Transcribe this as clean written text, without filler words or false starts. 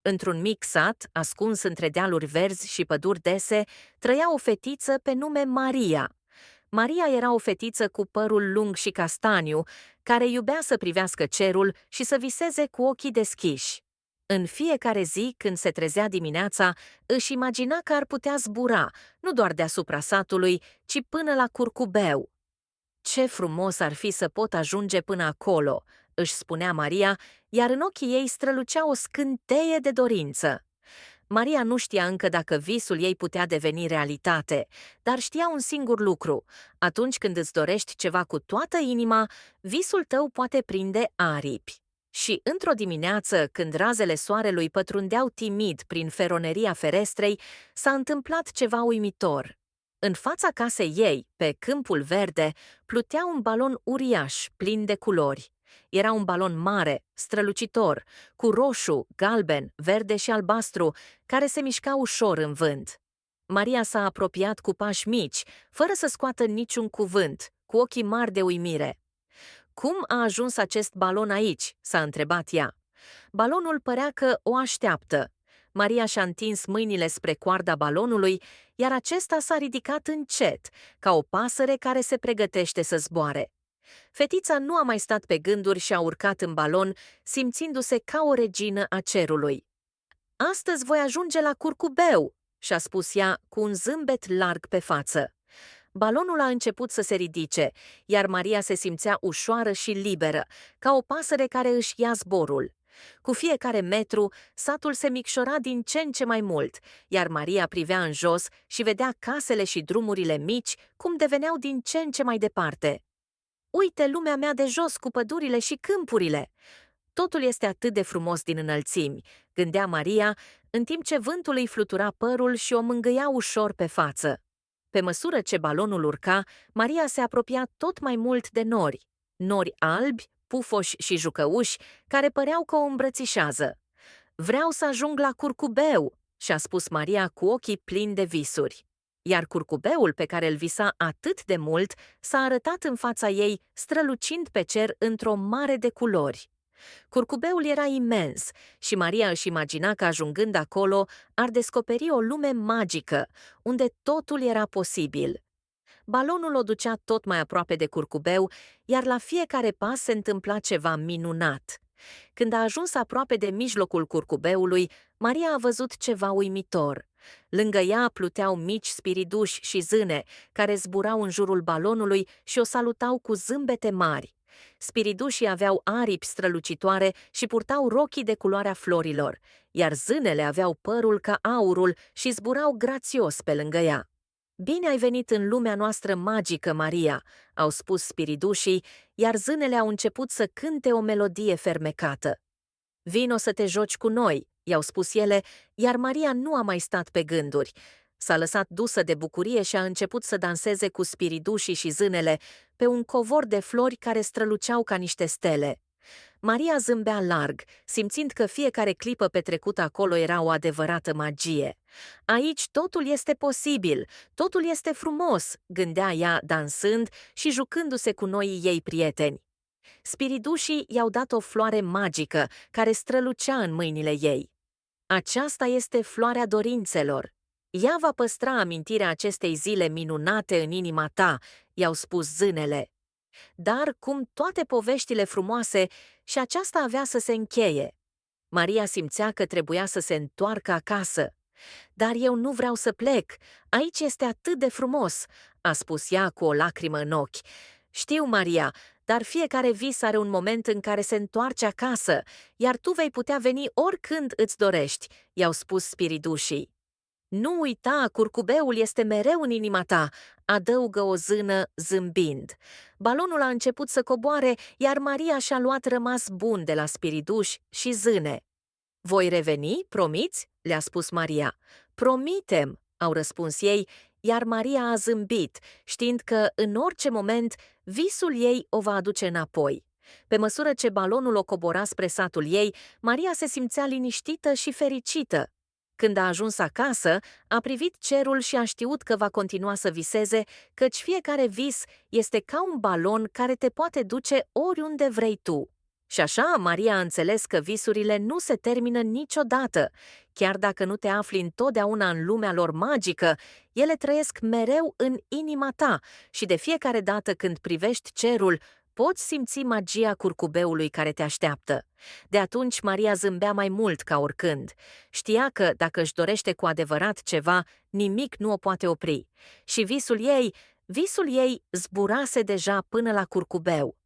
Într-un mic sat, ascuns între dealuri verzi și păduri dese, trăia o fetiță pe nume Maria. Maria era o fetiță cu părul lung și castaniu, care iubea să privească cerul și să viseze cu ochii deschiși. În fiecare zi, când se trezea dimineața, își imagina că ar putea zbura, nu doar deasupra satului, ci până la curcubeu. Ce frumos ar fi să pot ajunge până acolo, își spunea Maria, iar în ochii ei strălucea o scânteie de dorință. Maria nu știa încă dacă visul ei putea deveni realitate, dar știa un singur lucru: atunci când îți dorești ceva cu toată inima, visul tău poate prinde aripi. Și într-o dimineață, când razele soarelui pătrundeau timid prin feroneria ferestrei, s-a întâmplat ceva uimitor. În fața casei ei, pe câmpul verde, plutea un balon uriaș, plin de culori. Era un balon mare, strălucitor, cu roșu, galben, verde și albastru, care se mișca ușor în vânt. Maria s-a apropiat cu pași mici, fără să scoată niciun cuvânt, cu ochii mari de uimire. "Cum a ajuns acest balon aici?" s-a întrebat ea. Balonul părea că o așteaptă. Maria și-a întins mâinile spre coarda balonului, iar acesta s-a ridicat încet, ca o pasăre care se pregătește să zboare. Fetița nu a mai stat pe gânduri și a urcat în balon, simțindu-se ca o regină a cerului. "Astăzi voi ajunge la curcubeu," și-a spus ea cu un zâmbet larg pe față. Balonul a început să se ridice, iar Maria se simțea ușoară și liberă, ca o pasăre care își ia zborul. Cu fiecare metru, satul se micșora din ce în ce mai mult, iar Maria privea în jos și vedea casele și drumurile mici cum deveneau din ce în ce mai departe. "Uite lumea mea de jos cu pădurile și câmpurile! Totul este atât de frumos din înălțimi," gândea Maria, în timp ce vântul îi flutura părul și o mângâia ușor pe față. Pe măsură ce balonul urca, Maria se apropia tot mai mult de nori. Nori albi, pufoși și jucăuși, care păreau că o îmbrățișează. "Vreau să ajung la curcubeu," și-a spus Maria cu ochii plini de visuri. Iar curcubeul pe care îl visa atât de mult s-a arătat în fața ei, strălucind pe cer într-o mare de culori. Curcubeul era imens și Maria își imagina că ajungând acolo ar descoperi o lume magică, unde totul era posibil. Balonul o ducea tot mai aproape de curcubeu, iar la fiecare pas se întâmpla ceva minunat. Când a ajuns aproape de mijlocul curcubeului, Maria a văzut ceva uimitor. Lângă ea pluteau mici spiriduși și zâne, care zburau în jurul balonului și o salutau cu zâmbete mari. Spiridușii aveau aripi strălucitoare și purtau rochii de culoarea florilor, iar zânele aveau părul ca aurul și zburau grațios pe lângă ea. "Bine ai venit în lumea noastră magică, Maria," au spus spiridușii, iar zânele au început să cânte o melodie fermecată. "Vino să te joci cu noi," i-au spus ele, iar Maria nu a mai stat pe gânduri. S-a lăsat dusă de bucurie și a început să danseze cu spiridușii și zânele pe un covor de flori care străluceau ca niște stele. Maria zâmbea larg, simțind că fiecare clipă petrecută acolo era o adevărată magie. "Aici totul este posibil, totul este frumos," gândea ea dansând și jucându-se cu noii ei prieteni. Spiridușii i-au dat o floare magică care strălucea în mâinile ei. "Aceasta este floarea dorințelor. Ea va păstra amintirea acestei zile minunate în inima ta," i-au spus zânele. Dar, cum toate poveștile frumoase, și aceasta avea să se încheie. Maria simțea că trebuia să se întoarcă acasă. "Dar eu nu vreau să plec. Aici este atât de frumos," a spus ea cu o lacrimă în ochi. "Știu, Maria, dar fiecare vis are un moment în care se întoarce acasă, iar tu vei putea veni oricând îți dorești," i-au spus spiridușii. "Nu uita, curcubeul este mereu în inima ta," adăugă o zână zâmbind. Balonul a început să coboare, iar Maria și-a luat rămas bun de la spiriduși și zâne. "Voi reveni, promiți?" le-a spus Maria. "Promitem," au răspuns ei, iar Maria a zâmbit, știind că, în orice moment, visul ei o va aduce înapoi. Pe măsură ce balonul o cobora spre satul ei, Maria se simțea liniștită și fericită. Când a ajuns acasă, a privit cerul și a știut că va continua să viseze, căci fiecare vis este ca un balon care te poate duce oriunde vrei tu. Și așa, Maria a înțeles că visurile nu se termină niciodată. Chiar dacă nu te afli întotdeauna în lumea lor magică, ele trăiesc mereu în inima ta și de fiecare dată când privești cerul, poți simți magia curcubeului care te așteaptă. De atunci, Maria zâmbea mai mult ca oricând. Știa că, dacă își dorește cu adevărat ceva, nimic nu o poate opri. Și visul ei zburase deja până la curcubeu.